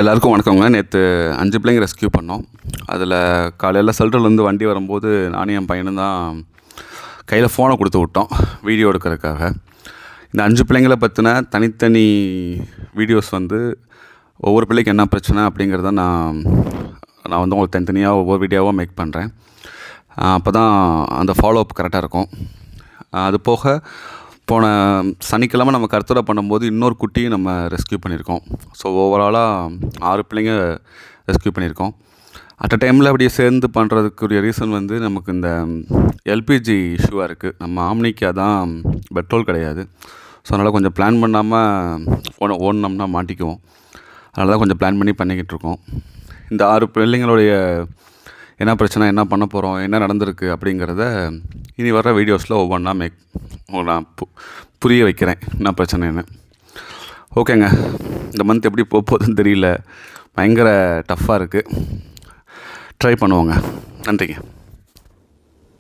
எல்லாருக்கும் வணக்கங்க. நேற்று 5 பிள்ளைங்க ரெஸ்க்யூ பண்ணோம். அதில் காலையில் செல்டர்லேருந்து வண்டி வரும்போது நானும் என் பையனும் தான் கையில் ஃபோனை கொடுத்து விட்டோம் வீடியோ எடுக்கிறதுக்காக. இந்த 5 பிள்ளைங்களை பற்றின தனித்தனி வீடியோஸ் ஒவ்வொரு பிள்ளைக்கு என்ன பிரச்சனை அப்படிங்கிறத நான் உங்களுக்கு தனித்தனியாக ஒவ்வொரு வீடியோவாக மேக் பண்ணுறேன். அப்போ தான் அந்த ஃபாலோ அப் கரெக்டாக இருக்கும். அது போக போன சனிக்கிழமை நம்ம கருத்தடை பண்ணும்போது இன்னொரு குட்டியும் நம்ம ரெஸ்க்யூ பண்ணியிருக்கோம். ஸோ ஓவராலாக 6 பிள்ளைங்க ரெஸ்க்யூ பண்ணியிருக்கோம். அட் அ டைமில் அப்படியே சேர்ந்து பண்ணுறதுக்குரிய ரீசன் நமக்கு இந்த எல்பிஜி இஷ்யூவாக இருக்குது. நம்ம ஆம்னிக்கு அதான் பெட்ரோல் கிடையாது. ஸோ அதனால் கொஞ்சம் பிளான் பண்ணாமல் ஓடினோம்னா மாட்டிக்குவோம். அதனால தான் கொஞ்சம் பிளான் பண்ணி பண்ணிக்கிட்டு இருக்கோம். இந்த 6 பிள்ளைங்களுடைய என்ன பிரச்சனை, என்ன பண்ண போகிறோம், என்ன நடந்திருக்கு அப்படிங்கிறத இனி வர்ற வீடியோஸில் ஒவ்வொன்றா நான் புரிய வைக்கிறேன் என்ன பிரச்சனைன்னு. ஓகேங்க, இந்த மந்த் எப்படி போகுதுன்னு தெரியல. பயங்கர டஃப்பாக இருக்குது. ட்ரை பண்ணுவோங்க. நன்றிங்க.